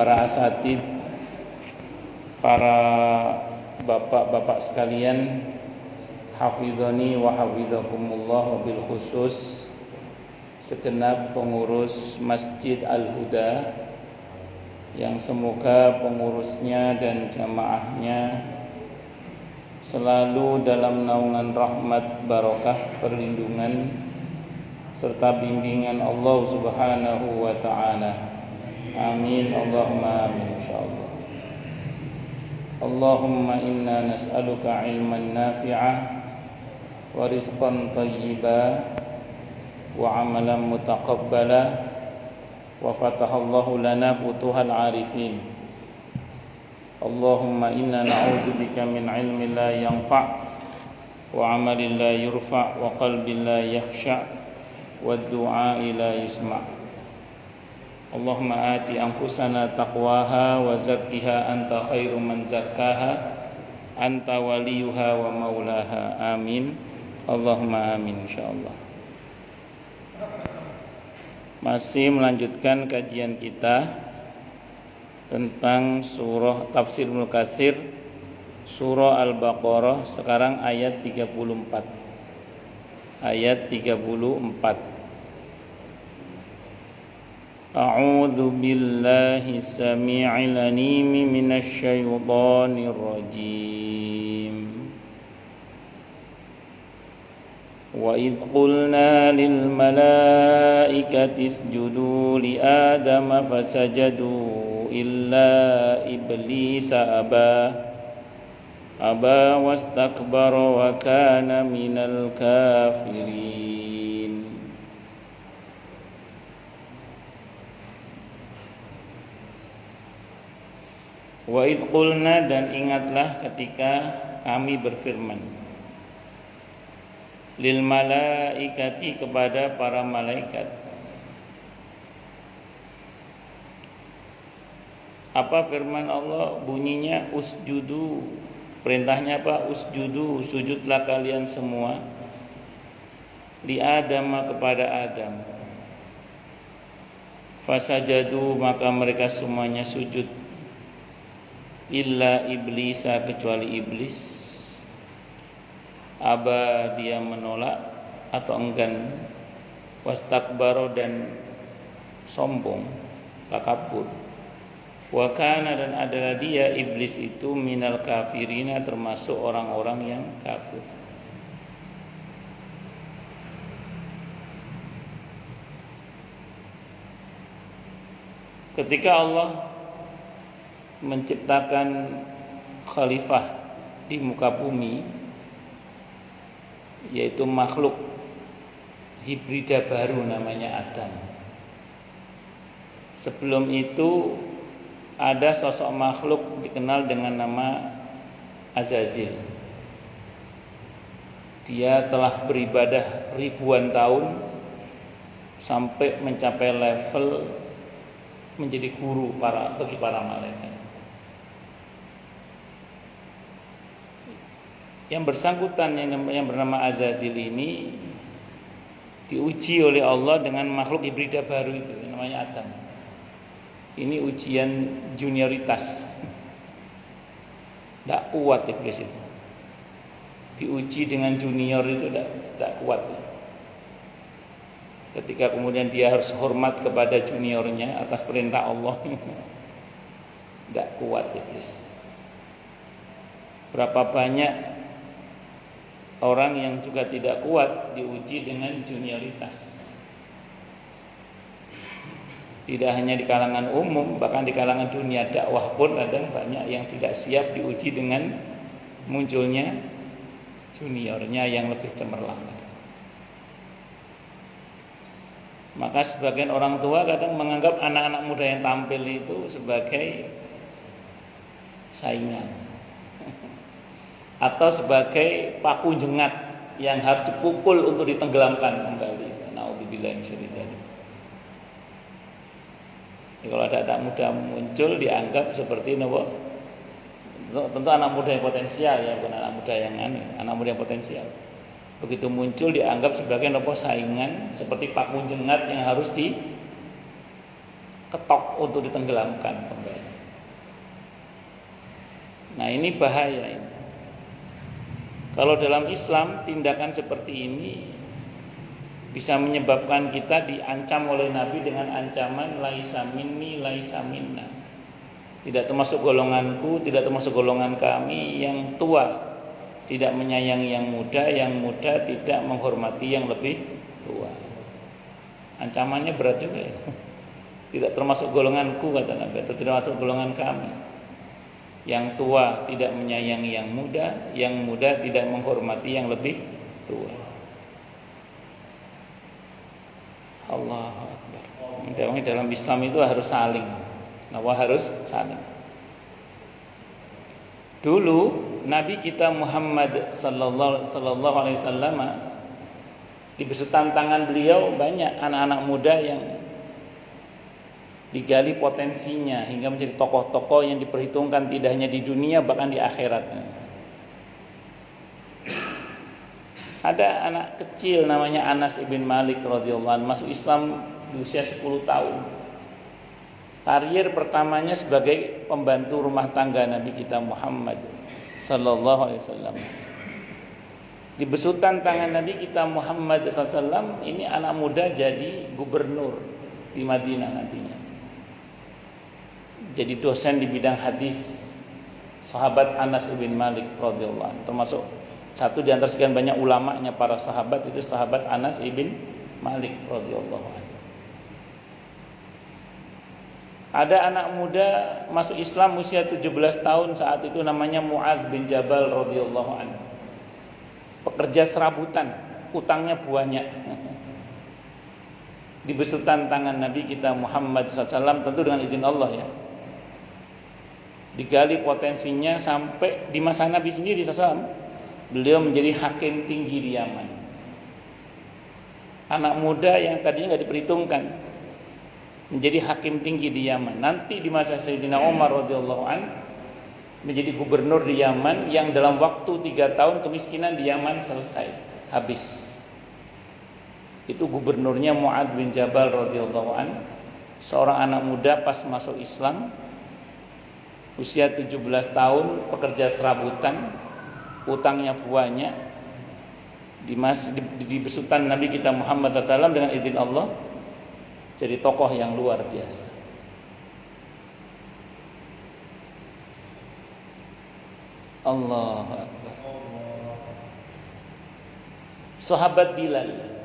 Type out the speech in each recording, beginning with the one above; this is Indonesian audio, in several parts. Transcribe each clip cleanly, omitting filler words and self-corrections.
para asatid, para bapak-bapak sekalian, hafizani wa hafizakumullah, wabil khusus segenap pengurus Masjid Al-Huda yang semoga pengurusnya dan jamaahnya selalu dalam naungan rahmat, barokah, perlindungan serta bimbingan Allah Subhanahu wa ta'ala. Amin, Allahumma amin, insyaallah. Allahumma inna nas'aluka ilman nafi'ah wa rizqan tayyiba wa amalan mutaqabbala wa fatahallahu lana futuhal arifin. Allahumma inna na'udzubika min ilmin la yanfa' wa amalin la yurfa' wa qalbin la yakhsha' wa du'a'i la yusma'. Allahumma ati anfusana taqwaha wa zakkiha anta khairu man zakkaha anta waliyuha wa maulaha. Amin, Allahumma amin, insyaallah. Masih melanjutkan kajian kita tentang surah Tafsir Ibnu Katsir, surah Al-Baqarah, sekarang ayat 34. Ayat 34. A'udzu billahi samii'il 'aliim minasy syaithaanir rajiim. Wa idh qulna lil malaa'ikati isjudu li Adama fasajadu illa iblisa aba wastakbara wa kana minal kafirin. Wa idh qulna, dan ingatlah ketika kami berfirman, lil malaikati, kepada para malaikat. Apa firman Allah? Bunyinya usjudu. Perintahnya apa? Usjudu, sujudlah kalian semua, li Adam, kepada Adam. Fasajadu, maka mereka semuanya sujud, illa iblisa, kecuali iblis. Aba, dia menolak atau enggan. Wastakbaro, dan sombong, takabur. Wa kana, dan adalah dia iblis itu minal kafirina, termasuk orang-orang yang kafir. Ketika Allah menciptakan khalifah di muka bumi, yaitu makhluk hibrida baru namanya Adam. Sebelum itu ada sosok makhluk dikenal dengan nama Azazil. Dia telah beribadah ribuan tahun sampai mencapai level menjadi guru bagi para malaikat. Yang bersangkutan yang bernama Azazil ini diuji oleh Allah dengan makhluk hibrida baru itu yang namanya Adam. Ini ujian junioritas. Tidak kuat iblis itu. Diuji dengan junior itu tidak kuat. Ketika kemudian dia harus hormat kepada juniornya atas perintah Allah, tidak kuat iblis. Berapa banyak orang yang juga tidak kuat diuji dengan junioritas. Tidak hanya di kalangan umum, bahkan di kalangan dunia dakwah pun ada banyak yang tidak siap diuji dengan munculnya juniornya yang lebih cemerlang. Maka sebagian orang tua kadang menganggap anak-anak muda yang tampil itu sebagai saingan atau sebagai paku jengat yang harus dipukul untuk ditenggelamkan kembali. Nauzubillah min syarri dzalik. Kalau ada anak muda muncul dianggap seperti nopo? Tentu anak muda yang potensial ya, bukan anak muda yang anak muda yang potensial. Begitu muncul dianggap sebagai nopo saingan, seperti paku jengat yang harus ketok untuk ditenggelamkan kembali. Nah, ini bahaya ini. Kalau dalam Islam tindakan seperti ini bisa menyebabkan kita diancam oleh Nabi dengan ancaman laisa minni laisa minna. Tidak termasuk golonganku, tidak termasuk golongan kami. Yang tua tidak menyayangi yang muda tidak menghormati yang lebih tua. Ancamannya berat juga itu. Tidak termasuk golonganku kata Nabi, atau tidak termasuk golongan kami. Yang tua tidak menyayangi yang muda tidak menghormati yang lebih tua. Allahu Akbar. Dalam Islam itu harus saling. Harus saling. Dulu Nabi kita Muhammad sallallahu alaihi wasallam di besutan tangan beliau banyak anak-anak muda yang digali potensinya hingga menjadi tokoh-tokoh yang diperhitungkan tidak hanya di dunia bahkan di akhirat. Ada anak kecil namanya Anas ibn Malik radhiyallahu anhu masuk Islam di usia 10 tahun. Karir pertamanya sebagai pembantu rumah tangga Nabi kita Muhammad sallallahu alaihi wasallam. Di besutan tangan Nabi kita Muhammad sallallahu alaihi wasallam ini anak muda jadi gubernur di Madinah nantinya. Jadi dosen di bidang hadis. Sahabat Anas bin Malik radhiyallahu anhu, termasuk satu di antara sekian banyak ulamanya para sahabat itu sahabat Anas bin Malik radhiyallahu anhu. Ada anak muda masuk Islam usia 17 tahun saat itu namanya Mu'adz bin Jabal radhiyallahu anhu. Pekerja serabutan, utangnya banyak. Di besutan tangan Nabi kita Muhammad SAW tentu dengan izin Allah ya. Digali potensinya sampai di masa Nabi sendiri SAW beliau menjadi hakim tinggi di Yaman. Anak muda yang tadinya nggak diperhitungkan menjadi hakim tinggi di Yaman. Nanti di masa Sayyidina Umar radhiyallahu an menjadi gubernur di Yaman yang dalam waktu 3 tahun kemiskinan di Yaman selesai habis. Itu gubernurnya Mu'adz bin Jabal radhiyallahu an, seorang anak muda pas masuk Islam usia 17 tahun, pekerja serabutan, utangnya banyak. Di besutan Nabi kita Muhammad SAW dengan izin Allah jadi tokoh yang luar biasa. Allahu Akbar. Sahabat Bilal,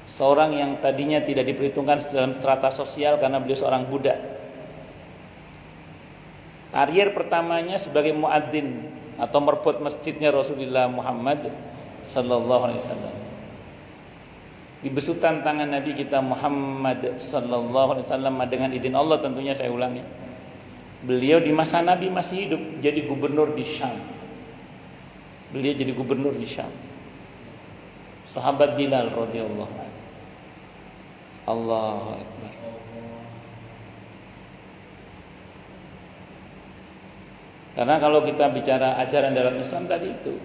seorang yang tadinya tidak diperhitungkan dalam strata sosial karena beliau seorang budak. Karier pertamanya sebagai muadzin atau merbot masjidnya Rasulullah Muhammad sallallahu alaihi wasallam. Di besutan tangan Nabi kita Muhammad sallallahu alaihi wasallam dengan izin Allah tentunya saya ulangi. Beliau di masa Nabi masih hidup jadi gubernur di Syam. Beliau jadi gubernur di Syam. Sahabat Bilal radhiyallahu anhu. Allahu Akbar. Karena kalau kita bicara ajaran dalam Islam tadi itu,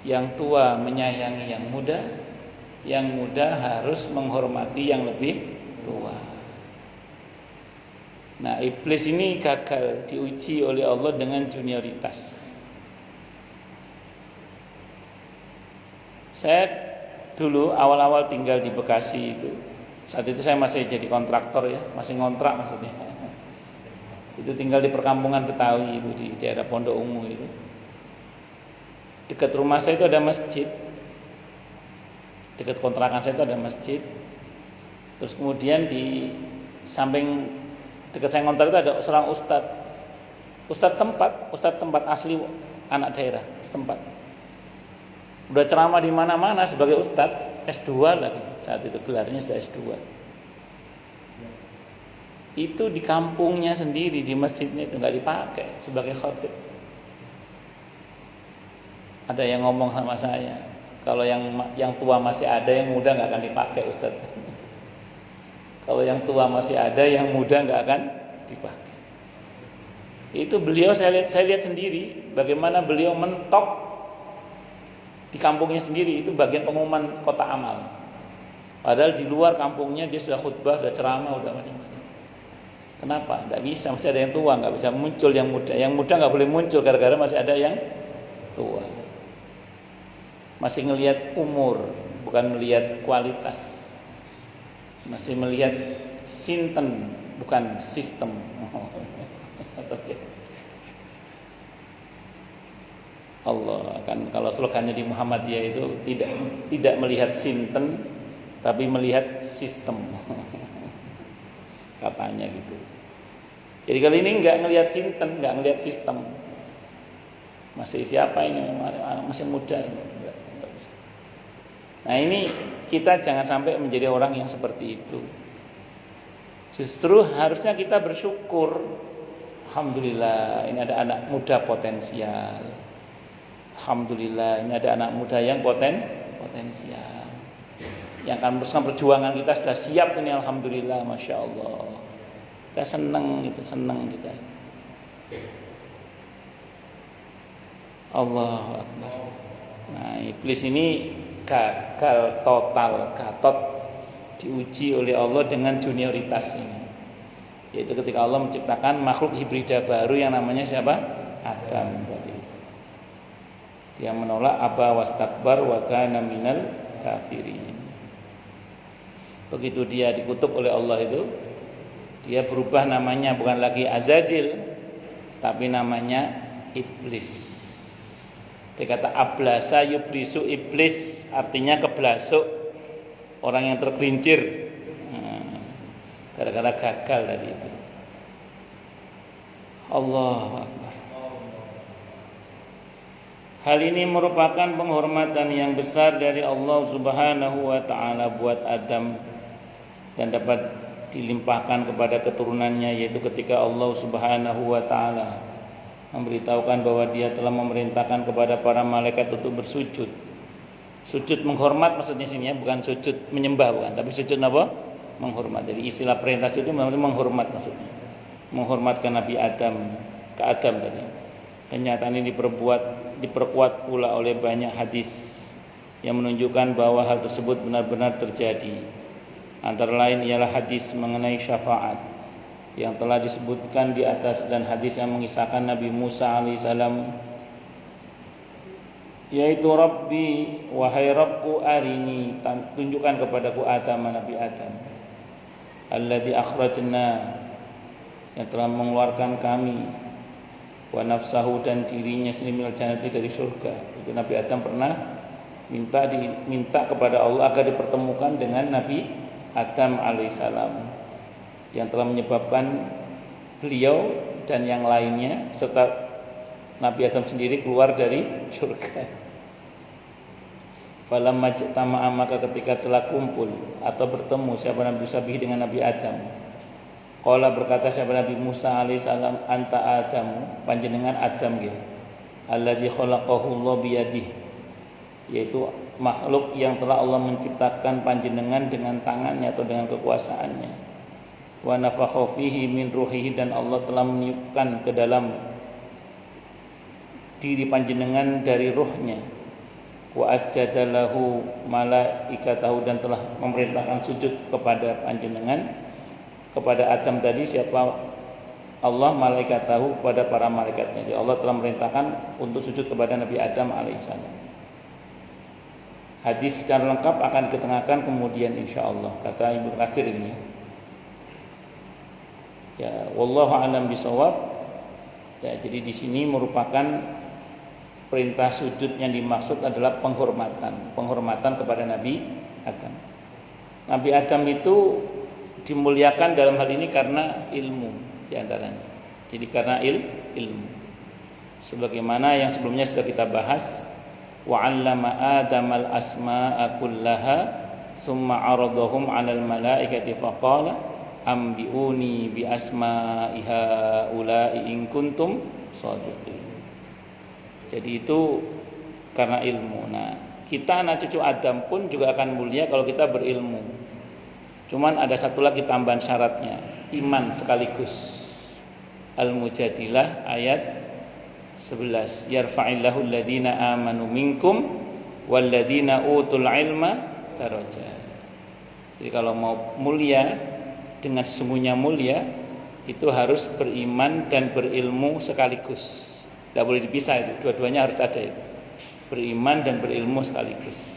yang tua menyayangi yang muda harus menghormati yang lebih tua. Nah, iblis ini gagal diuji oleh Allah dengan junioritas. Saya dulu awal-awal tinggal di Bekasi itu, saat itu saya masih jadi kontraktor ya, masih ngontrak maksudnya. Itu tinggal di perkampungan Betawi itu di daerah Pondok Ungu itu. Dekat rumah saya itu ada masjid. Dekat kontrakan saya itu ada masjid. Terus kemudian di samping dekat saya ngontrak itu ada seorang ustadz tempat asli anak daerah setempat. Udah ceramah di mana-mana sebagai ustadz, S2 lagi. Saat itu gelarnya sudah S2. Itu di kampungnya sendiri, di masjidnya itu nggak dipakai sebagai khatib. Ada yang ngomong sama saya, kalau yang tua masih ada, yang muda nggak akan dipakai Ustaz. Kalau yang tua masih ada, yang muda nggak akan dipakai. Itu beliau saya lihat sendiri bagaimana beliau mentok di kampungnya sendiri, itu bagian pengumuman kota amal. Padahal di luar kampungnya dia sudah khutbah, sudah ceramah, sudah macam-macam. Kenapa? Tidak bisa, masih ada yang tua, nggak bisa muncul yang muda. Yang muda nggak boleh muncul gara-gara masih ada yang tua. Masih ngelihat umur, bukan melihat kualitas. Masih melihat sinten, bukan sistem. Allah kan kalau slogannya di Muhammadiyah itu tidak melihat sinten, tapi melihat sistem. Katanya gitu. Jadi kali ini nggak ngelihat sinten, nggak ngelihat sistem. Masih siapa ini? Masih muda. Nah ini kita jangan sampai menjadi orang yang seperti itu. Justru harusnya kita bersyukur. Alhamdulillah ini ada anak muda potensial. Alhamdulillah ini ada anak muda yang potensial. Yang akan bersama perjuangan kita sudah siap ini, alhamdulillah, masya Allah. Kita senang kita. Allahu Akbar. Nah, iblis ini gagal total, gatot diuji oleh Allah dengan junioritas ini. Yaitu ketika Allah menciptakan makhluk hibrida baru yang namanya siapa? Adam tadi itu. Dia menolak aba wastakbar wa kana minal kafirin. Begitu dia dikutuk oleh Allah itu, dia berubah namanya, bukan lagi Azazil, tapi namanya iblis. Dia kata ablasa yublisu, iblis artinya keblasuk, orang yang tergelincir. Gara-gara gagal tadi itu. Allahu Akbar. Hal ini merupakan penghormatan yang besar dari Allah Subhanahu wa taala buat Adam dan dapat dilimpahkan kepada keturunannya, yaitu ketika Allah Subhanahu wa taala memberitahukan bahwa Dia telah memerintahkan kepada para malaikat untuk bersujud. Sujud menghormat maksudnya sini ya, bukan sujud menyembah, bukan, tapi sujud apa? Menghormat. Jadi istilah perintah sujud itu menghormat maksudnya. Menghormatkan Nabi Adam, ke Adam tadi. Kenyataan ini diperkuat pula oleh banyak hadis yang menunjukkan bahwa hal tersebut benar-benar terjadi. Antara lain ialah hadis mengenai syafaat yang telah disebutkan di atas dan hadis yang mengisahkan Nabi Musa alaihissalam, yaitu Rabbi, wahai Rabbku arini, tunjukkan kepadaku Adam, Nabi Adam, alladzi akhrajna, yang telah mengeluarkan kami, wa nafsahu, dan dirinya sendiri minal jannati, dari surga. Itu Nabi Adam pernah minta kepada Allah agar dipertemukan dengan Nabi Adam alaihissalam, yang telah menyebabkan beliau dan yang lainnya serta Nabi Adam sendiri keluar dari surga. Falamma jtama'a, maka ketika telah kumpul atau bertemu siapa Nabi Musa dengan Nabi Adam, qala, berkata siapa Nabi Musa alaihissalam, anta Adam, panjenengan Adam nggih, alladzi khalaqahu Allah biyadihi, yaitu makhluk yang telah Allah menciptakan panjenengan dengan tangannya atau dengan kekuasaannya. Wa nafakha fihi min ruhihi, dan Allah telah meniupkan ke dalam diri panjenengan dari ruhnya. Wa asjadalahu malaikatahu, dan telah memerintahkan sujud kepada panjenengan, kepada Adam tadi siapa? Allah, malaikatahu, kepada para malaikatnya. Jadi Allah telah memerintahkan untuk sujud kepada Nabi Adam alaihissalam. Hadis secara lengkap akan diketengahkan kemudian insyaallah, kata Ibnu Katsir ini. Ya, wallahu a'lam bishawab. Ya, jadi di sini merupakan perintah sujud yang dimaksud adalah penghormatan kepada Nabi Adam. Nabi Adam itu dimuliakan dalam hal ini karena ilmu diantaranya. Jadi karena ilmu. Sebagaimana yang sebelumnya sudah kita bahas, wa 'allama Adamal asma'a kullaha summa 'aradahum 'alal malaikati faqala ambiuni bi asma'i haula'i in kuntum shadiqin. Jadi itu karena ilmu. Nah, kita anak cucu Adam pun juga akan mulia kalau kita berilmu. Cuman ada satu lagi tambahan syaratnya, iman sekaligus. Al-Mujadilah ayat 11, yarfa'illahu alladhina amanu minkum walladhina utul ilma darajat. Jadi kalau mau mulia dengan sesungguhnya mulia, itu harus beriman dan berilmu sekaligus. Tidak boleh dipisah itu, dua-duanya harus ada itu. Beriman dan berilmu sekaligus.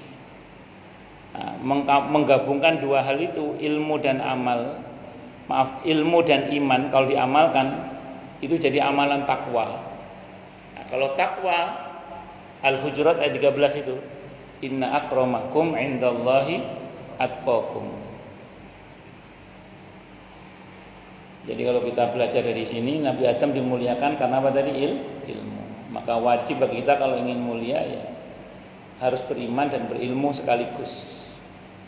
Nah, menggabungkan dua hal itu, ilmu dan amal. Ilmu dan iman kalau diamalkan itu jadi amalan takwa. Nah, kalau takwa Al-Hujurat ayat 13 itu, inna akramakum indallahi atqakum. Jadi kalau kita belajar dari sini, Nabi Adam dimuliakan karena apa tadi? Ilmu. Maka wajib bagi kita kalau ingin mulia ya harus beriman dan berilmu sekaligus.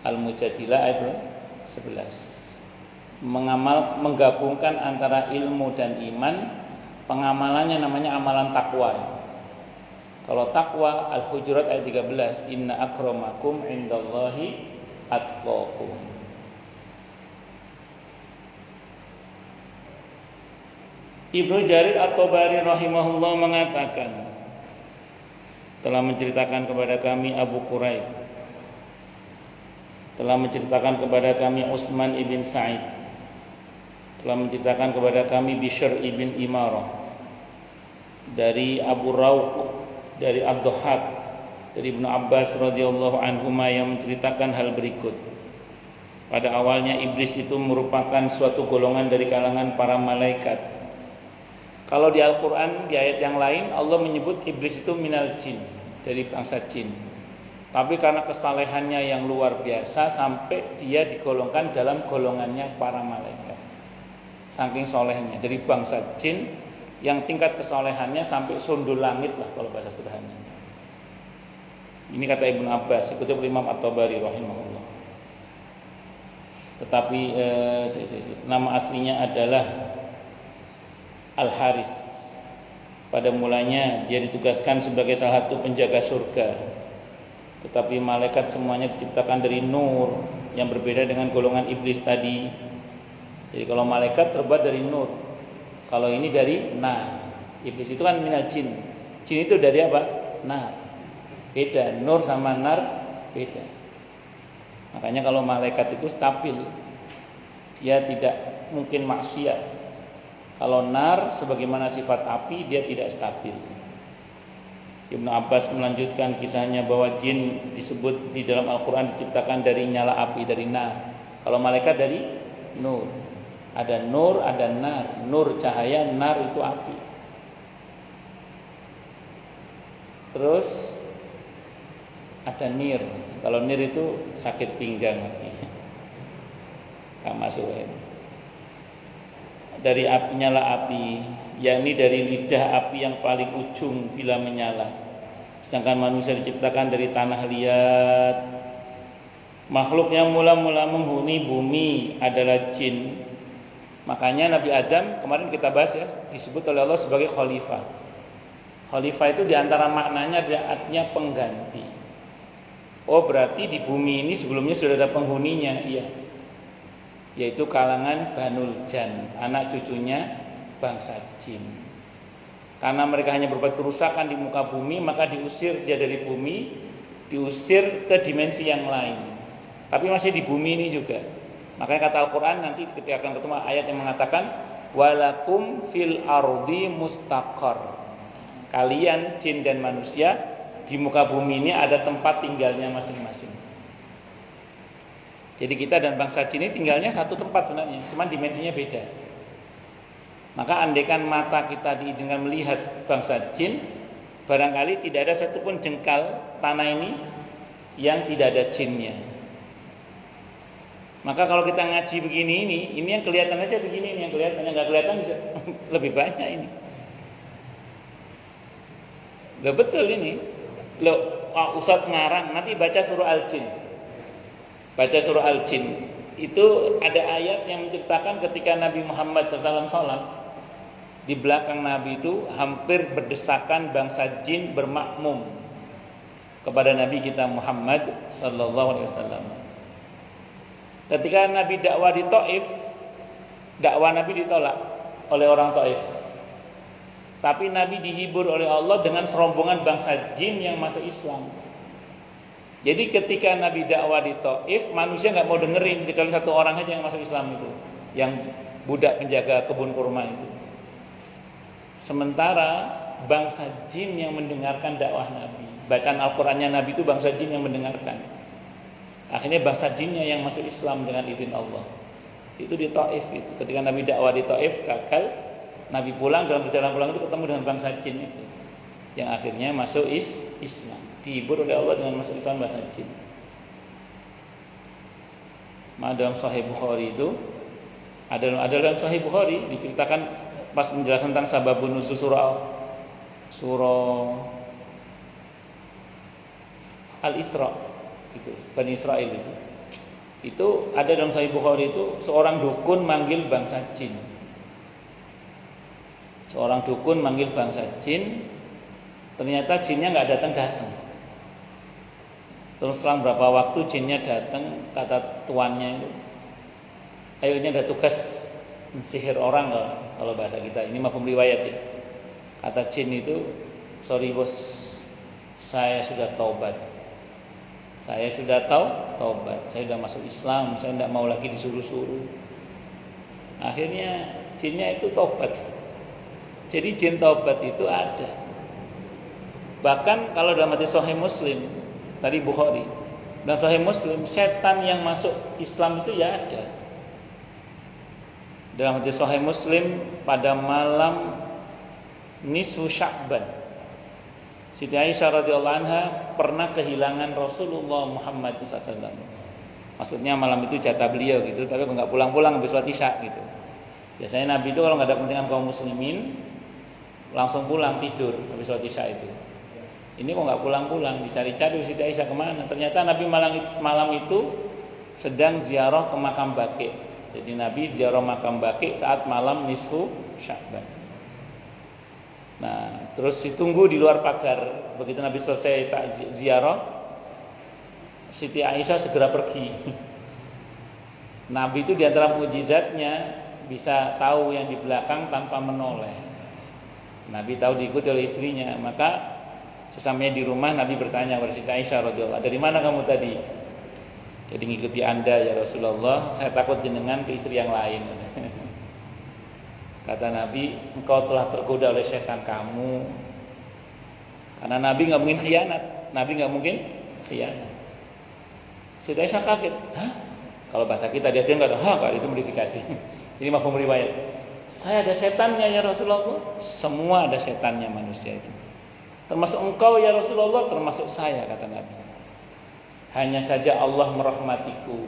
Al-Mujadilah ayat 11. Menggabungkan antara ilmu dan iman, pengamalannya namanya amalan takwa. Kalau takwa Al-Hujurat ayat 13, inna akramakum indallahi atqakum. Ibnu Jarir At-Tabari rahimahullah mengatakan, telah menceritakan kepada kami Abu Quraib, telah menceritakan kepada kami Utsman ibn Sa'id, telah menceritakan kepada kami Bishr ibn Imarah, dari Abu Rawq, dari Abduhak, dari Ibnu Abbas radhiyallahu anhuma yang menceritakan hal berikut. Pada awalnya iblis itu merupakan suatu golongan dari kalangan para malaikat. Kalau di Al-Quran, di ayat yang lain Allah menyebut iblis itu minal jin, dari bangsa jin. Tapi karena kesalehannya yang luar biasa sampai dia digolongkan dalam golongannya para malaikat. Saking solehnya, dari bangsa jin yang tingkat kesolehannya sampai sundul langit lah kalau bahasa sederhananya. Ini kata Ibnu Abbas, dikutip Imam At-Tabari rahimahullah. Tetapi nama aslinya adalah Al-Haris. Pada mulanya dia ditugaskan sebagai salah satu penjaga surga. Tetapi malaikat semuanya diciptakan dari nur, yang berbeda dengan golongan iblis tadi. Jadi kalau malaikat terbuat dari nur, kalau ini dari nar. Iblis itu kan minal jin. Jin itu dari apa? Nar. Beda, nur sama nar beda. Makanya kalau malaikat itu stabil, dia tidak mungkin maksiat. Kalau nar sebagaimana sifat api, dia tidak stabil. Ibnu Abbas melanjutkan kisahnya bahwa jin disebut di dalam Al-Quran diciptakan dari nyala api, dari nar. Kalau malaikat dari nur. Ada nur, ada nar. Nur cahaya, nar itu api. Terus ada nir. Kalau nir itu sakit pinggang artinya. Gak masuk itu. Dari api, nyala api, yakni dari lidah api yang paling ujung bila menyala. Sedangkan manusia diciptakan dari tanah liat. Makhluk yang mula-mula menghuni bumi adalah jin. Makanya Nabi Adam kemarin kita bahas ya, disebut oleh Allah sebagai khalifah. Khalifah itu diantara maknanya artinya pengganti. Oh berarti di bumi ini sebelumnya sudah ada penghuninya, iya. Yaitu kalangan Banul Jan, anak cucunya bangsa jin. Karena mereka hanya berbuat kerusakan di muka bumi, maka diusir dia dari bumi, diusir ke dimensi yang lain. Tapi masih di bumi ini juga. Makanya kata Al-Quran nanti ketika akan ketemu ayat yang mengatakan walakum fil ardi mustaqar. Kalian jin dan manusia di muka bumi ini ada tempat tinggalnya masing-masing. Jadi kita dan bangsa jin ini tinggalnya satu tempat sebenarnya, cuma dimensinya beda. Maka andaikan mata kita diizinkan melihat bangsa jin, barangkali tidak ada satupun jengkal tanah ini yang tidak ada jinnya. Maka kalau kita ngaji begini ini yang kelihatan aja segini, ini yang kelihatan, yang nggak kelihatan bisa lebih banyak ini. Gak betul ini. Loh, Ustadz ngarang, nanti baca surah Al-Jin. Baca surah Al-Jin. Itu ada ayat yang menceritakan ketika Nabi Muhammad SAW sholat, di belakang Nabi itu hampir berdesakan bangsa jin bermakmum kepada Nabi kita Muhammad SAW. Ketika Nabi dakwah di Taif, dakwah Nabi ditolak oleh orang Taif. Tapi Nabi dihibur oleh Allah dengan serombongan bangsa jin yang masuk Islam. Jadi ketika Nabi dakwah di Taif, manusia nggak mau dengerin kecuali satu orang aja yang masuk Islam itu, yang budak penjaga kebun kurma itu. Sementara bangsa jin yang mendengarkan dakwah Nabi, bacaan Al-Qur'annya Nabi itu bangsa jin yang mendengarkan. Akhirnya bangsa jinnya yang masuk Islam dengan izin Allah. Itu di Taif itu. Ketika Nabi dakwah di Taif gagal, Nabi pulang, dalam perjalanan pulang itu ketemu dengan bangsa jin itu, yang akhirnya masuk Islam. Dihibur oleh Allah dengan masuk Islam bangsa jin. Maka dalam Sahih Bukhari itu ada dalam Sahih Bukhari diceritakan pas menjelaskan tentang sababun nuzul surah Al-Isra itu, Bani Israel itu ada dalam Sahih Bukhari itu seorang dukun manggil bangsa jin. Seorang dukun manggil bangsa jin, ternyata jinnya nggak datang. Terus selang berapa waktu jinnya datang, kata tuannya itu, ayo ini ada tugas sihir orang kalau bahasa kita, ini mafhum riwayat ya. Kata jin itu, sorry bos, saya sudah taubat. Saya sudah taubat, saya sudah masuk Islam, saya tidak mau lagi disuruh-suruh. Akhirnya jinnya itu taubat. Jadi jin taubat itu ada. Bahkan kalau dalam hadis Sahih Muslim, tadi Bukhari, dan Sahih Muslim, setan yang masuk Islam itu ya ada. Dalam hadis Sahih Muslim pada malam nisfu Sya'ban, Siti Aisyah radhiyallahu anha pernah kehilangan Rasulullah Muhammad SAW. Maksudnya malam itu jatah beliau gitu, tapi nggak pulang-pulang habis sholat Isya gitu. Biasanya Nabi itu kalau nggak ada kepentingan kaum muslimin langsung pulang tidur habis sholat Isya itu. Ini kok nggak pulang-pulang, dicari-cari Siti Aisyah kemana? Ternyata Nabi malam itu sedang ziarah ke makam Baqi'. Jadi Nabi ziarah makam Baqi' saat malam nisfu Sya'ban. Nah, terus ditunggu di luar pagar. Begitu Nabi selesai ziarah, Siti Aisyah segera pergi. Nabi itu di antara mukjizatnya bisa tahu yang di belakang tanpa menoleh. Nabi tahu diikuti oleh istrinya, maka sesampainya di rumah Nabi bertanya kepada Siti Aisyah radhiyallahu anha, "Dari mana kamu tadi?" "Jadi ngikuti Anda ya Rasulullah, saya takut jenengan ke istri yang lain." Kata Nabi, "Engkau telah tergoda oleh setan kamu." Karena Nabi nggak mungkin khianat. Nabi nggak mungkin khianat. Siti Aisyah kaget. Hah? Kalau bahasa kita dia aja nggak ada. Kalau itu modifikasi. Ini mafhum riwayat. Saya ada setannya ya Rasulullah. Semua ada setannya manusia itu. Termasuk engkau ya Rasulullah, termasuk saya, kata Nabi. Hanya saja Allah merahmatiku,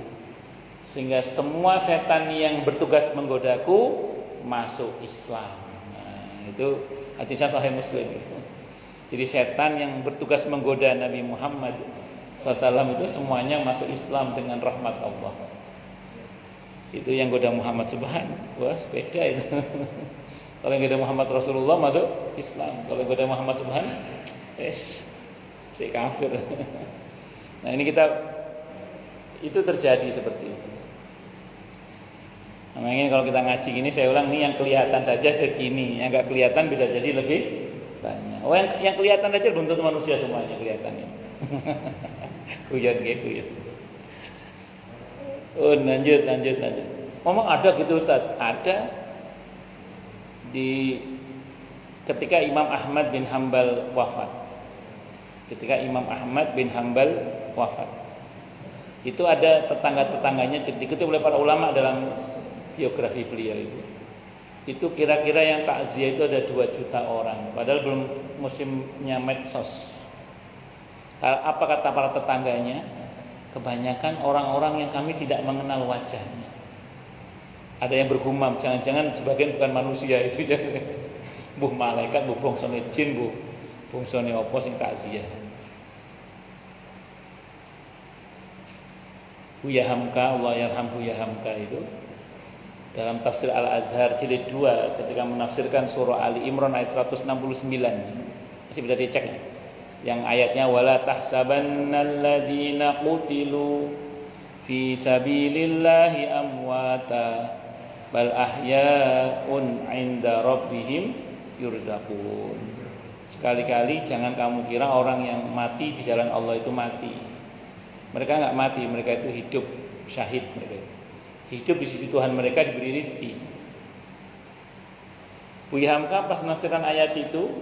sehingga semua setan yang bertugas menggodaku masuk Islam. Nah, itu hadisnya Sahih Muslim itu. Jadi setan yang bertugas menggoda Nabi Muhammad SAW itu semuanya masuk Islam dengan rahmat Allah. Itu yang goda Muhammad Subhan, wah beda itu. Kalau yang goda Muhammad Rasulullah masuk Islam. Kalau yang goda Muhammad Subhan, si kafir. Nah ini itu terjadi seperti itu. Makanya kalau kita ngaji gini, saya ulang, nih yang kelihatan saja segini, yang nggak kelihatan bisa jadi lebih banyak. Oh yang kelihatan aja belum tentu manusia semuanya kelihatannya. Kuyon gitu ya. Oh lanjut. Memang ada gitu Ustaz, ada di ketika Imam Ahmad bin Hambal wafat. Itu ada tetangga-tetangganya dikutip oleh para ulama dalam biografi beliau itu kira-kira yang takziah itu ada 2 juta orang, padahal belum musimnya medsos. Apa kata para tetangganya? Kebanyakan orang-orang yang kami tidak mengenal wajahnya. Ada yang bergumam, jangan-jangan sebagian bukan manusia itu ya. Buh malaikat, buh bongsone jin, buh bongsone apa sing takziah. Buya Hamka, Allah yarham Buya Hamka itu dalam tafsir Al-Azhar jilid 2 ketika menafsirkan surah Ali Imran ayat 169, masih bisa dicek ya, yang ayatnya wala tahsabannal ladzina qutilu fi sabilillahi amwata bal ahya'un 'inda rabbihim yurzaqun. Sekali-kali jangan kamu kira orang yang mati di jalan Allah itu mati. Mereka enggak mati, mereka itu hidup syahid, mereka itu hidup di sisi Tuhan mereka, diberi rezeki. Buya Hamka pas menafsirkan ayat itu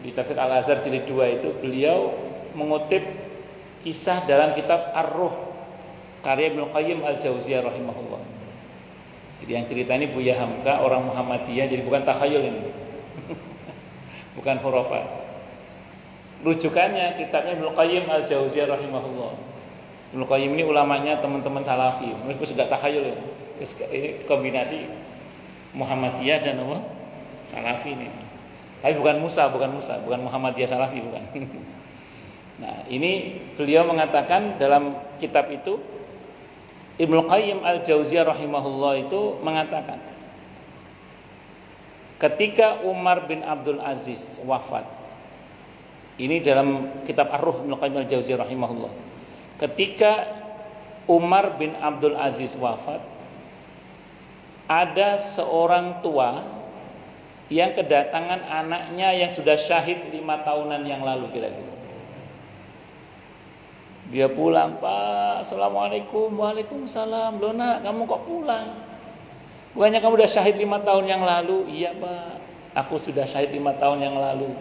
di tafsir Al-Azhar jilid 2 itu, beliau mengutip kisah dalam kitab Ar-Ruh karya Ibnu Qayyim Al-Jauziyah rahimahullah. Jadi yang cerita ini Buya Hamka, orang Muhammadiyah, jadi bukan takhayul ini. Bukan khurafat. Rujukannya kitabnya Ibnu Qayyim Al-Jauziyah rahimahullah. Ibnu Qayyim ini ulamanya teman-teman Salafi. Meskipun sudah takhayul ya. Ini kombinasi Muhammadiyah dan apa? Salafi ini. Tapi bukan Muhammadiyah Salafi, bukan. Nah, ini beliau mengatakan dalam kitab itu, Ibnu Qayyim Al-Jauziyah rahimahullah itu mengatakan, ketika Umar bin Abdul Aziz wafat, ini dalam kitab Ar-Ruh Ibnu Qayyim Al-Jauziyah rahimahullah, ketika Umar bin Abdul Aziz wafat, ada seorang tua yang kedatangan anaknya yang sudah syahid 5 tahunan yang lalu kira-kira. Dia pulang, "Pak, Assalamualaikum." "Waalaikumsalam." "Loh nak, kamu kok pulang? Bukannya kamu sudah syahid 5 tahun yang lalu?" "Iya Pak, aku sudah syahid 5 tahun yang lalu."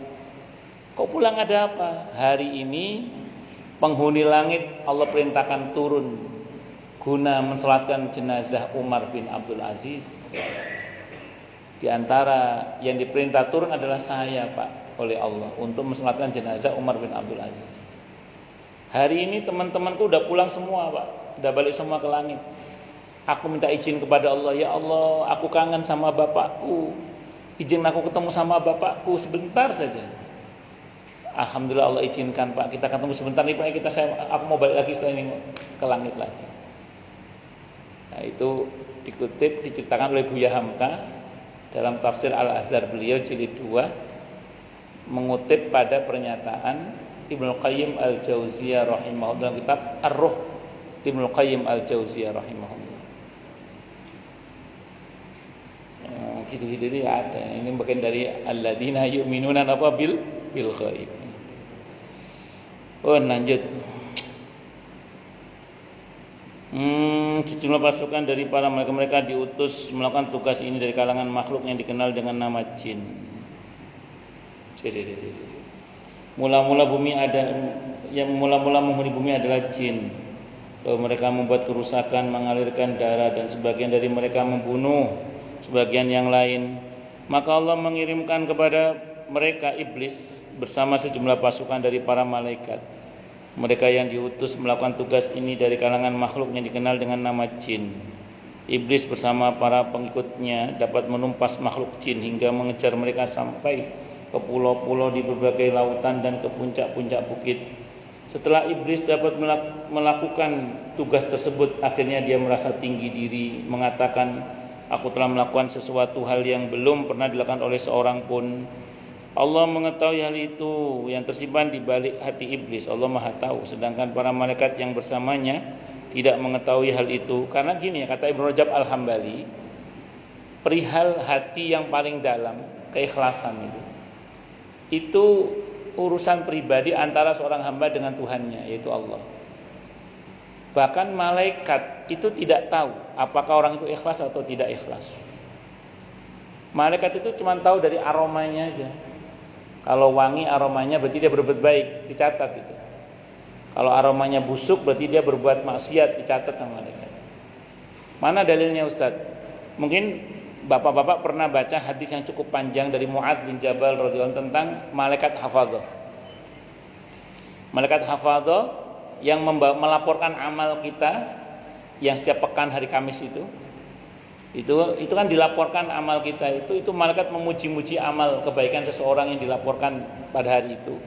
"Kok pulang, ada apa?" "Hari ini penghuni langit Allah perintahkan turun guna mensolatkan jenazah Umar bin Abdul Aziz. Di antara yang diperintah turun adalah saya Pak oleh Allah untuk mensolatkan jenazah Umar bin Abdul Aziz. Hari ini teman-temanku udah pulang semua Pak, udah balik semua ke langit. Aku minta izin kepada Allah, ya Allah, aku kangen sama bapakku. Izin aku ketemu sama bapakku sebentar saja." Alhamdulillah Allah izinkan Pak, kita ketemu sebentar nih Pak, aku mau balik lagi setelah ini ke langit lagi. Nah, itu dikutip, diceritakan oleh Buya Hamka dalam tafsir Al-Azhar beliau jilid 2, mengutip pada pernyataan Ibnu Qayyim Al-Jauziyah rahimahullah dalam kitab Ar-Ruh Ibnu Qayyim Al-Jauziyah rahimahullah. Gitu-gitu ada. Ini bagian dari alladzina yu'minuna bil ghaib. Lanjut. Sejumlah pasukan dari para mereka diutus melakukan tugas ini dari kalangan makhluk yang dikenal dengan nama jin. Mula-mula menghuni bumi adalah jin. Lalu mereka membuat kerusakan, mengalirkan darah, dan sebagian dari mereka membunuh sebagian yang lain. Maka Allah mengirimkan kepada mereka iblis bersama sejumlah pasukan dari para malaikat. Mereka yang diutus melakukan tugas ini dari kalangan makhluk yang dikenal dengan nama jin. Iblis bersama para pengikutnya dapat menumpas makhluk jin hingga mengejar mereka sampai ke pulau-pulau di berbagai lautan dan ke puncak-puncak bukit. Setelah iblis dapat melakukan tugas tersebut, akhirnya dia merasa tinggi diri, mengatakan, "Aku telah melakukan sesuatu hal yang belum pernah dilakukan oleh seorang pun." Allah mengetahui hal itu yang tersimpan di balik hati iblis. Allah Maha tahu, sedangkan para malaikat yang bersamanya tidak mengetahui hal itu. Karena gini ya, kata Ibnu Rajab Al-Hambali, perihal hati yang paling dalam, keikhlasan itu urusan pribadi antara seorang hamba dengan Tuhannya, yaitu Allah. Bahkan malaikat itu tidak tahu apakah orang itu ikhlas atau tidak ikhlas. Malaikat itu cuma tahu dari aromanya aja. Kalau wangi aromanya berarti dia berbuat baik, dicatat itu. Kalau aromanya busuk berarti dia berbuat maksiat, dicatat sama malaikat. Mana dalilnya Ustaz? Mungkin bapak-bapak pernah baca hadis yang cukup panjang dari Mu'adz bin Jabal radhiyallahu anhu tentang malaikat hafadzah. Malaikat hafadzah yang melaporkan amal kita yang setiap pekan hari Kamis itu kan dilaporkan amal kita itu malaikat memuji-muji amal kebaikan seseorang yang dilaporkan pada hari itu.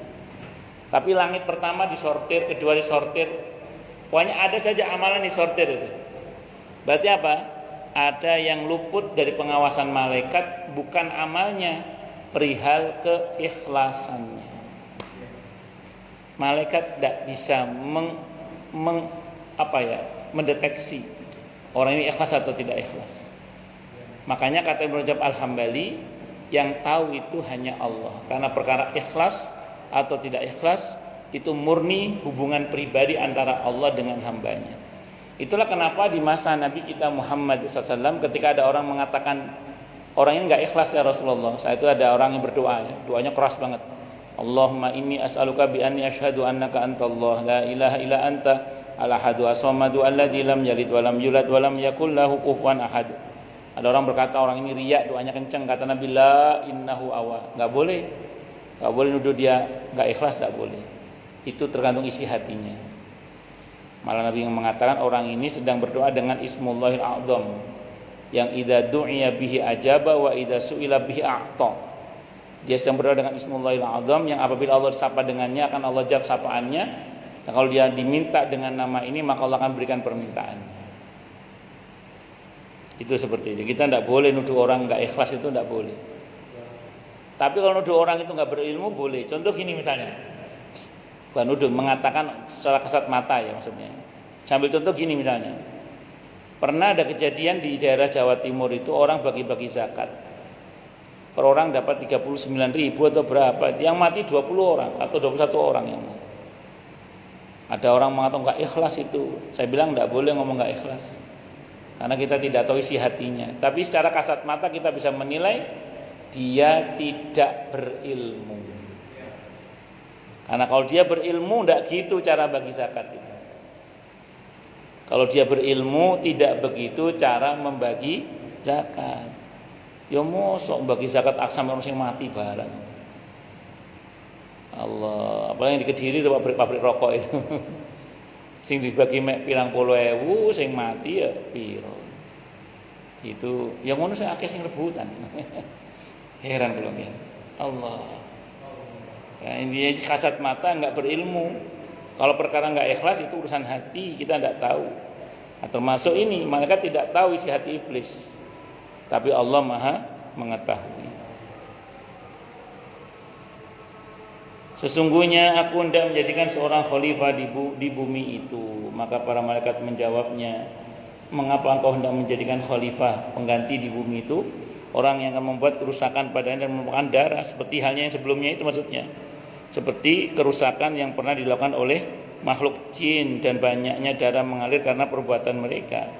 Tapi langit pertama disortir, kedua disortir, pokoknya ada saja amalan disortir itu. Berarti apa? Ada yang luput dari pengawasan malaikat, bukan amalnya, perihal keikhlasannya. Malaikat tidak bisa mendeteksi orang ini ikhlas atau tidak ikhlas. Makanya kata Ibnu Rajab Al-Hambali, yang tahu itu hanya Allah. Karena perkara ikhlas atau tidak ikhlas itu murni hubungan pribadi antara Allah dengan hambanya. Itulah kenapa di masa Nabi kita Muhammad SAW ketika ada orang mengatakan orang ini nggak ikhlas ya Rasulullah. Saat itu ada orang yang berdoa, ya. Doanya keras banget. Allahumma inni as'aluka bi anni asyhadu annaka antallah la ilaha illa anta al-ahadu as-samadu alladzi lam yalid wa lam yulad wa lam yakul lahu kufuwan ahad. Ada orang berkata orang ini riya, doanya kenceng, kata Nabi la innahu awa. Enggak boleh nuduh dia enggak ikhlas, enggak boleh. Itu tergantung isi hatinya. Malah Nabi yang mengatakan orang ini sedang berdoa dengan Ismullahil A'zam yang idza du'iya bihi ajaba wa idza su'ila bihi a'ta. Dia sedang berdoa dengan Ismullahil A'zam yang apabila Allah disapa dengannya akan Allah jawab sapaannya. Dan kalau dia diminta dengan nama ini maka Allah akan berikan permintaannya. Itu seperti itu. Kita tidak boleh nuduh orang nggak ikhlas, itu tidak boleh. Tapi kalau nuduh orang itu nggak berilmu boleh. Contoh gini misalnya, bukan nuduh, mengatakan secara kasat mata ya maksudnya. Sambil contoh gini misalnya, pernah ada kejadian di daerah Jawa Timur itu orang bagi-bagi zakat. Per orang dapat 39.000 atau berapa? Yang mati 20 orang atau 21 orang yang mati. Ada orang mengatakan nggak ikhlas itu. Saya bilang nggak boleh ngomong nggak ikhlas. Karena kita tidak tahu isi hatinya. Tapi secara kasat mata kita bisa menilai dia tidak berilmu. Karena kalau dia berilmu tidak gitu cara bagi zakat itu. Kalau dia berilmu tidak begitu cara membagi zakat. Ya mosok bagi zakat aksam orang sing mati barang. Allah, apalagi yang di Kediri itu pabrik rokok itu. Sing dibagi mek pirang puluh ewu, sing mati ya piro. Itu yang ngono sing akeh sing rebutan. Heran kula ya. Allah. Ya, intinya kasat mata enggak berilmu. Kalau perkara enggak ikhlas itu urusan hati, kita enggak tahu. Nah, termasuk ini, mereka tidak tahu isi hati iblis. Tapi Allah Maha mengetahui. Sesungguhnya aku hendak menjadikan seorang khalifah di bumi itu. Maka para malaikat menjawabnya, mengapa engkau hendak menjadikan khalifah pengganti di bumi itu? Orang yang akan membuat kerusakan padanya dan menumpahkan darah, seperti halnya yang sebelumnya itu maksudnya. Seperti kerusakan yang pernah dilakukan oleh makhluk jin dan banyaknya darah mengalir karena perbuatan mereka.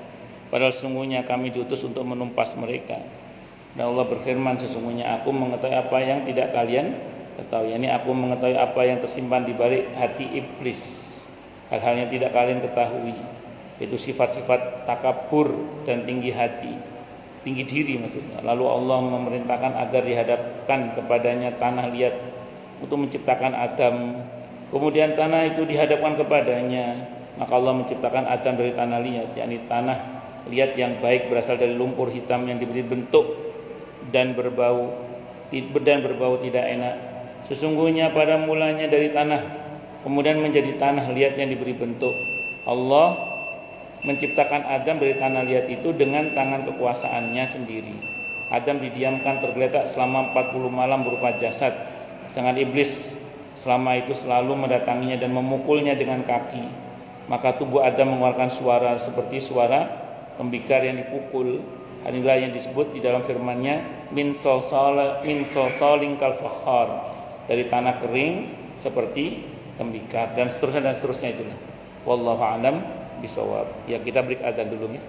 Padahal sesungguhnya kami diutus untuk menumpas mereka. Dan Allah berfirman, sesungguhnya aku mengetahui apa yang tidak kalian ketahui. Ini aku mengetahui apa yang tersimpan di balik hati iblis. Hal-hal yang tidak kalian ketahui. Itu sifat-sifat takabur dan tinggi hati, tinggi diri maksudnya. Lalu Allah memerintahkan agar dihadapkan kepadanya tanah liat untuk menciptakan Adam. Kemudian tanah itu dihadapkan kepadanya. Maka Allah menciptakan Adam dari tanah liat, yakni tanah lihat yang baik berasal dari lumpur hitam yang diberi bentuk dan berbau tidak enak. Sesungguhnya pada mulanya dari tanah, kemudian menjadi tanah liat yang diberi bentuk. Allah menciptakan Adam dari tanah liat itu dengan tangan kekuasaannya sendiri. Adam didiamkan tergeletak selama 40 malam berupa jasad. Sedangkan iblis selama itu selalu mendatanginya dan memukulnya dengan kaki. Maka tubuh Adam mengeluarkan suara seperti suara tembikar yang dipukul. Inilah yang disebut di dalam firman-Nya min salsalin kal fakhar, dari tanah kering seperti tembikar, dan seterusnya itulah. Wallahu a'lam bishawab. Ya, kita break adzan dulu ya.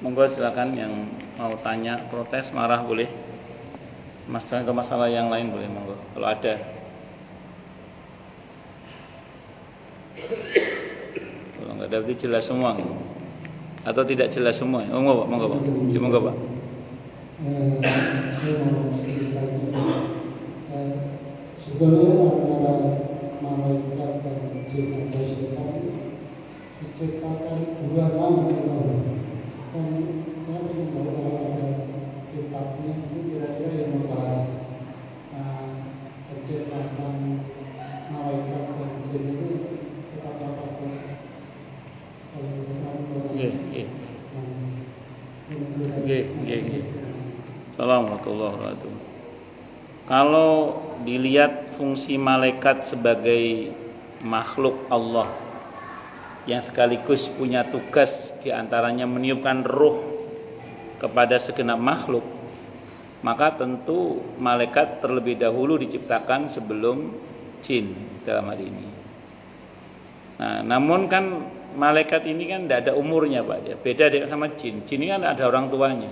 Monggo silakan yang mau tanya, protes, marah boleh. Masalah yang lain boleh, monggo kalau ada. Kalau nggak ada berarti jelas semua nih. Atau tidak jelas semua. Monggo Pak, monggo Pak. Ya, monggo Pak. Sebenarnya antara malaikat dan jin atau setan diciptakan dua nama dan saya ingin tahu kalau ada kitabnya itu kira-kira yang membahas penciptaan malaikat dan jin itu apa Assalamualaikum warahmatullahi wabarakatuh. Kalau dilihat fungsi malaikat sebagai makhluk Allah yang sekaligus punya tugas diantaranya meniupkan ruh kepada segenap makhluk, maka tentu malaikat terlebih dahulu diciptakan sebelum jin dalam hal ini. Nah, namun kan malaikat ini kan tidak ada umurnya Pak, dia beda dengan sama jin. Jin ini kan ada orang tuanya,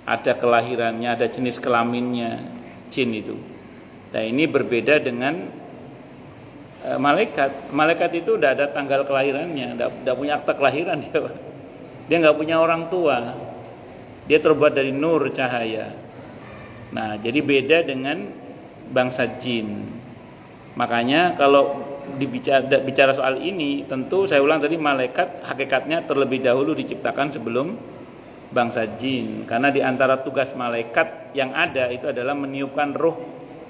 ada kelahirannya, ada jenis kelaminnya jin itu. Nah ini berbeda dengan malaikat. Malaikat itu tidak ada tanggal kelahirannya, tidak punya akta kelahiran dia Pak. Dia nggak punya orang tua, dia terbuat dari nur cahaya. Nah jadi beda dengan bangsa jin. Makanya kalau bicara soal ini, tentu saya ulang tadi, malaikat hakikatnya terlebih dahulu diciptakan sebelum bangsa jin, karena di antara tugas malaikat yang ada itu adalah meniupkan ruh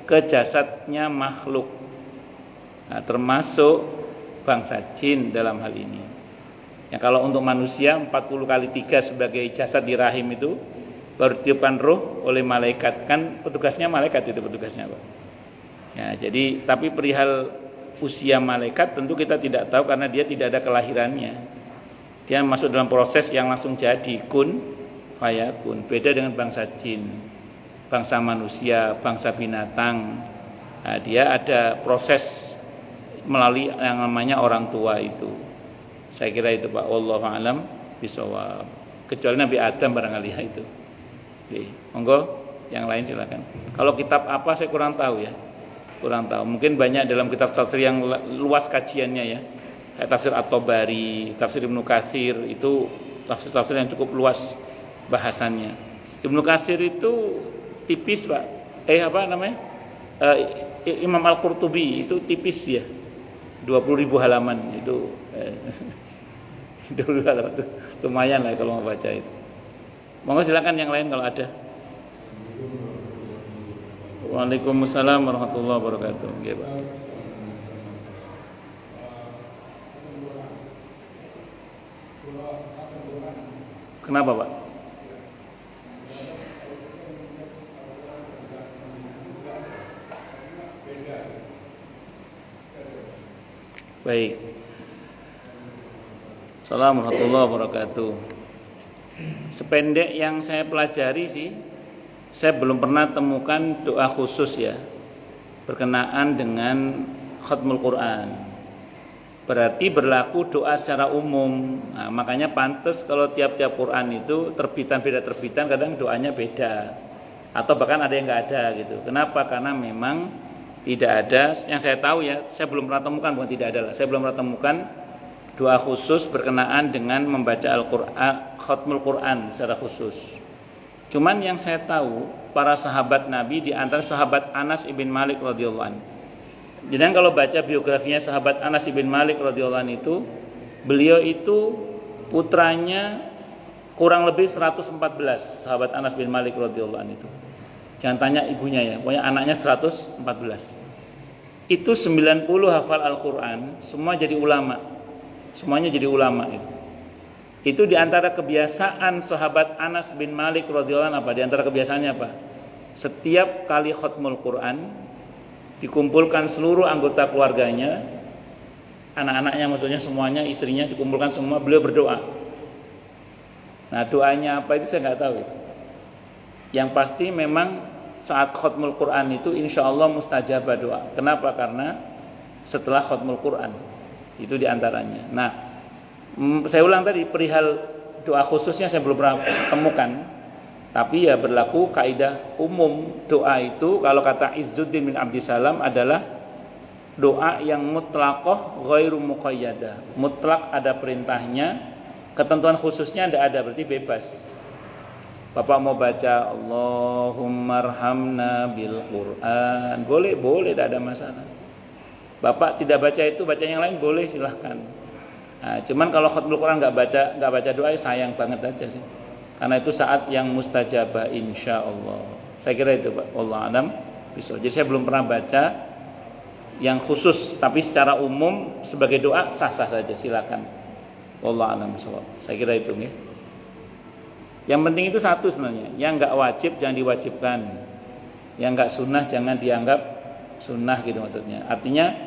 ke jasadnya makhluk. Nah, termasuk bangsa jin dalam hal ini. Ya, kalau untuk manusia 40 kali 3 sebagai jasad di rahim itu baru ditiupkan ruh oleh malaikat, kan petugasnya malaikat itu petugasnya Pak. Ya, jadi tapi perihal usia malaikat tentu kita tidak tahu karena dia tidak ada kelahirannya. Dia masuk dalam proses yang langsung jadi, kun fayakun. Beda dengan bangsa jin, bangsa manusia, bangsa binatang. Nah, dia ada proses melalui yang namanya orang tua itu. Saya kira itu Pak, wallahu a'lam bishawab. Kecuali Nabi Adam barangkali ya itu. Oke, monggo yang lain silakan. Kalau kitab apa saya kurang tahu ya. Kurang tahu. Mungkin banyak dalam kitab tafsir yang luas kajiannya ya. Kayak tafsir At-Tabari, tafsir Ibnu Katsir, itu tafsir-tafsir yang cukup luas bahasannya. Ibnu Katsir itu tipis Pak. Imam Al-Qurtubi itu tipis ya. 20.000 halaman itu 20 halaman itu lumayan lah kalau mau baca itu. Monggo silakan yang lain kalau ada. Waalaikumsalam warahmatullahi wabarakatuh. Nggih, Pak. Kenapa, Pak? Baik. Assalamualaikum warahmatullahi wabarakatuh. Sependek yang saya pelajari sih, saya belum pernah temukan doa khusus ya berkenaan dengan khatmul Quran. Berarti berlaku doa secara umum. Nah, makanya pantas kalau tiap-tiap Quran itu terbitan beda terbitan, kadang doanya beda atau bahkan ada yang nggak ada gitu. Kenapa? Karena memang tidak ada, yang saya tahu ya, saya belum pernah temukan, bukan tidak ada lah, saya belum pernah temukan doa khusus berkenaan dengan membaca Al-Quran, khatmul Quran secara khusus. Cuman yang saya tahu, para sahabat Nabi, di antara sahabat Anas ibn Malik radhiyallahu anhu. Jadi kalau baca biografinya sahabat Anas ibn Malik radhiyallahu anhu itu, beliau itu putranya kurang lebih 114, sahabat Anas bin Malik radhiyallahu anhu itu. Jangan tanya ibunya ya, pokoknya anaknya 114. Itu 90 hafal Al-Quran, semua jadi ulama. Semuanya jadi ulama itu. Itu di antara kebiasaan sahabat Anas bin Malik radhiyallahu anhu apa? Di antara kebiasaannya apa? Setiap kali khatmul Quran dikumpulkan seluruh anggota keluarganya, anak-anaknya maksudnya semuanya, istrinya dikumpulkan semua, beliau berdoa. Nah, doanya apa itu saya nggak tahu itu. Yang pasti memang saat khatmul Quran itu insya Allah mustajabah doa. Kenapa? Karena setelah khatmul Quran itu diantaranya. Nah, saya ulang tadi perihal doa khususnya saya belum pernah temukan. Tapi ya berlaku kaidah umum, doa itu kalau kata Izzuddin bin Abdissalam adalah doa yang mutlaqah ghairu muqayyadah. Mutlak ada perintahnya, ketentuan khususnya tidak ada, berarti bebas. Bapak mau baca Allahummarhamna bil Quran, boleh, tidak ada masalah. Bapak tidak baca itu, baca yang lain boleh, silahkan. Nah, cuman kalau khatmul Quran nggak baca doa, sayang banget aja sih. Karena itu saat yang mustajabah insya Allah. Saya kira itu Pak. Allah alam bisa. Jadi saya belum pernah baca yang khusus, tapi secara umum sebagai doa sah-sah saja, silakan. Allah alam bisa. Saya kira itu ya. Yang penting itu satu sebenarnya. Yang nggak wajib jangan diwajibkan. Yang nggak sunnah jangan dianggap sunnah gitu maksudnya. Artinya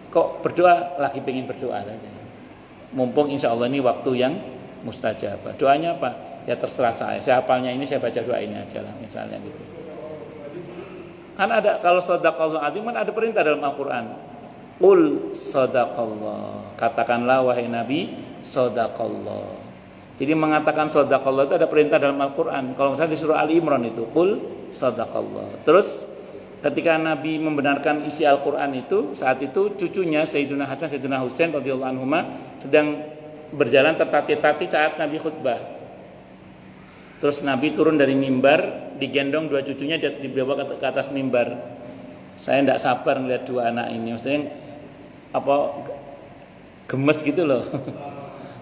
kok berdoa lagi pengen berdoa saja. Mumpung insya Allah ini waktu yang mustajabah. Doanya apa? Ya terserah saya hafalnya ini, saya baca doa ini aja lah misalnya gitu. Kan ada kalau shadaqallahu azim kan ada perintah dalam Al-Qur'an. Qul shadaqallah. Katakanlah wahai Nabi, shadaqallah. Jadi mengatakan shadaqallah itu ada perintah dalam Al-Qur'an. Kalau misalnya di surah Ali Imran itu qul shadaqallah. Terus ketika Nabi membenarkan isi Al-Qur'an itu, saat itu cucunya Sayyidina Hasan Sayyidina Husain radhiyallahu anhuma sedang berjalan tertatih-tatih saat Nabi khutbah. Terus Nabi turun dari mimbar, digendong dua cucunya dibawa ke atas mimbar. Saya tidak sabar melihat dua anak ini, maksudnya apa gemes gitu loh.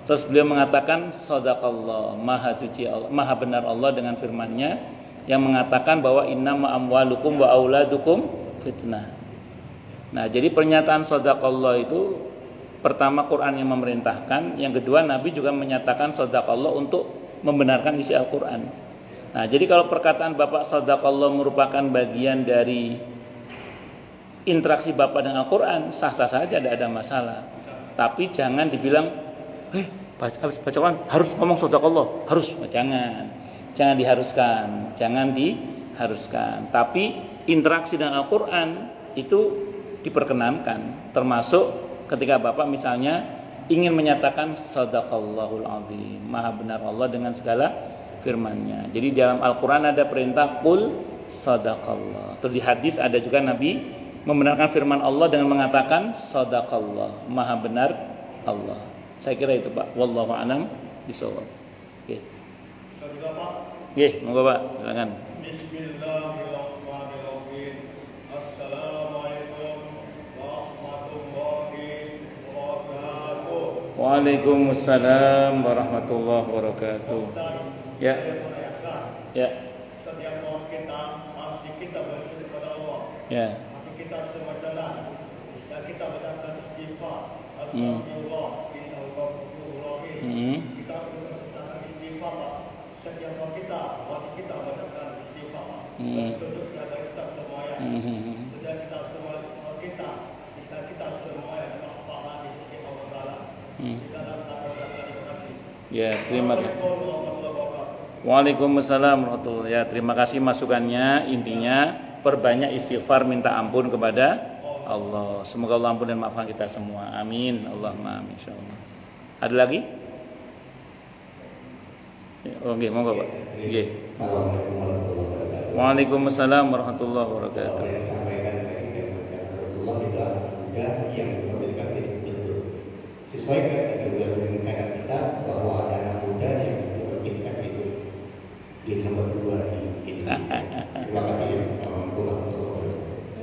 Terus beliau mengatakan shadaqallah, maha suci Allah, maha benar Allah dengan firman-Nya yang mengatakan bahwa innama amwalukum wa auladukum fitnah. Nah, jadi pernyataan shadaqallah itu pertama Quran yang memerintahkan, yang kedua Nabi juga menyatakan shadaqallah untuk membenarkan isi Al-Quran. Nah, jadi kalau perkataan Bapak shadaqallah merupakan bagian dari interaksi Bapak dengan Al-Quran, sah-sah saja, tidak ada masalah. Tapi jangan dibilang, baca Quran harus ngomong shadaqallah, harus. Jangan diharuskan. Tapi interaksi dengan Al-Quran itu diperkenankan, termasuk ketika Bapak misalnya ingin menyatakan shadaqallahul azim, maha benar Allah dengan segala firman-Nya. Jadi dalam Al-Quran ada perintah qul shadaqallah. Terus di hadis ada juga Nabi membenarkan firman Allah dengan mengatakan shadaqallah, maha benar Allah. Saya kira itu Pak. Wallahu a'lam bishawab. Oke. Nggih, monggo Pak, silakan. Bismillahirrahmanirrahim. Assalamualaikum warahmatullahi wabarakatuh. Waalaikumsalam warahmatullahi wabarakatuh. Ya. Setiap sholat kita hati kita bersyukur kepada Allah. Ya. Hati kita semedana dan kita berkata istighfar. Astagfirullah, innallaha ghafurur rahim. Kita berkata istighfar setiap sholat kita, hati kita berkata istighfar. Untuk jaga kita semuanya. Sudah kita semua kita bisa kita semuanya berpahala di sisi Allah Taala. Ya, terima kasih. Waalaikumsalam warahmatullahi wabarakatuh. Ya, terima kasih masukannya. Intinya perbanyak istighfar, minta ampun kepada Allah. Semoga Allah ampun dan maafkan kita semua. Amin. Allahumma amin insyaallah. Ada lagi? Oke, monggo Pak. Nggih. Waalaikumsalam warahmatullahi wabarakatuh. Sesuai dengan kita bahwa ada anak muda yang berpikir itu di nomor 2 di terima kasih.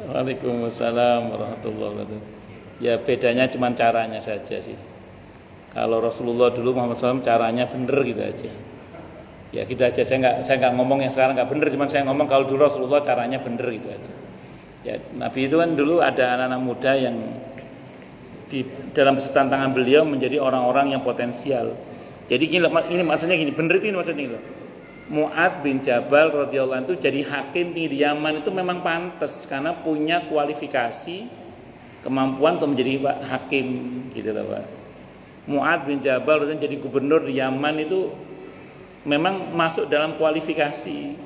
Waalaikumsalam warahmatullahi wabarakatuh. Ya bedanya cuma caranya saja sih. Kalau Rasulullah dulu Muhammad SAW caranya bener gitu aja. Ya gitu aja. Saya nggak ngomong yang sekarang nggak bener, cuma saya ngomong kalau dulu Rasulullah caranya bener gitu aja. Ya Nabi itu kan dulu ada anak-anak muda yang di dalam tantangan beliau menjadi orang-orang yang potensial. Jadi ini maksudnya gini, bener itu ini maksudnya gitu. Mu'ad bin Jabal radhiyallahu anhu jadi hakim di Yaman itu memang pantas karena punya kualifikasi kemampuan untuk menjadi hakim gitu loh Pak. Mu'ad bin Jabal radhiyallahu anhu jadi gubernur di Yaman itu memang masuk dalam kualifikasi,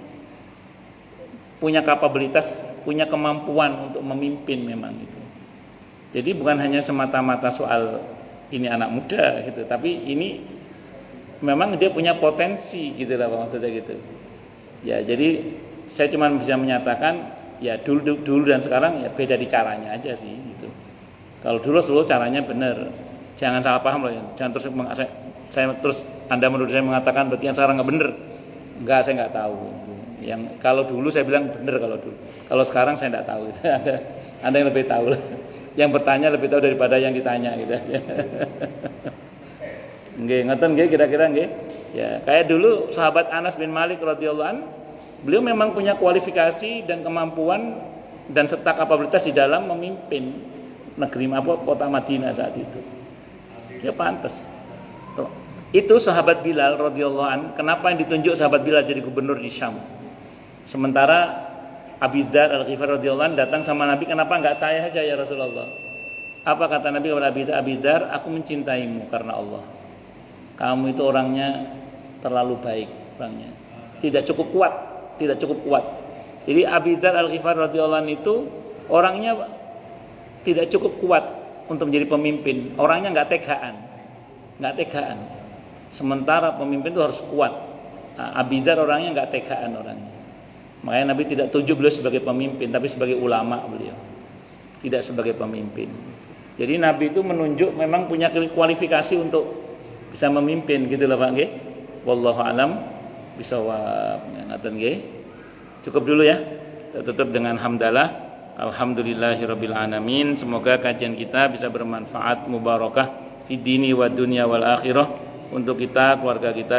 punya kapabilitas, punya kemampuan untuk memimpin memang itu. Jadi bukan hanya semata-mata soal ini anak muda gitu, tapi ini memang dia punya potensi gitu lah Pak, maksud saya gitu. Ya, jadi saya cuma bisa menyatakan ya dulu dan sekarang ya beda di caranya aja sih gitu. Kalau dulu selalu caranya benar. Jangan salah paham loh ya. Jangan terus saya terus Anda menurut saya mengatakan berarti yang sekarang nggak benar. Enggak, saya nggak tahu. Yang kalau dulu saya bilang benar kalau dulu. Kalau sekarang saya nggak tahu itu. Anda yang lebih tahu lah. Yang bertanya lebih tahu daripada yang ditanya gitu aja. Nggih, ngoten nggih kira-kira nggih. Ya, kayak dulu sahabat Anas bin Malik radhiyallahu an, beliau memang punya kualifikasi dan kemampuan dan serta kapabilitas di dalam memimpin negeri kota Madinah saat itu. Dia pantas. Tuh. Itu sahabat Bilal radhiyallahu an, kenapa yang ditunjuk sahabat Bilal jadi gubernur di Syam? Sementara Abi Dzar Al-Ghifari radhiyallahu an datang sama Nabi, kenapa enggak saya saja ya Rasulullah? Apa kata Nabi kepada Abi Dzar? Aku mencintaimu karena Allah. Kamu itu orangnya terlalu baik, orangnya tidak cukup kuat. Jadi Abi Dzar Al-Ghifari radhiyallahu an itu orangnya tidak cukup kuat untuk menjadi pemimpin. Orangnya nggak tegaan. Sementara pemimpin itu harus kuat. Nah, Abi Dzar orangnya nggak tegaan orangnya. Makanya Nabi tidak tuju beliau sebagai pemimpin, tapi sebagai ulama beliau. Tidak sebagai pemimpin. Jadi Nabi itu menunjuk memang punya kualifikasi untuk bisa memimpin gitu loh Pak nggih. Wallahu alam bisawab. Ngaten nggih. Cukup dulu ya. Kita tutup dengan hamdalah. Alhamdulillahirabbil alamin. Semoga kajian kita bisa bermanfaat mubarakah fid dini wad dunya wal akhirah untuk kita, keluarga kita.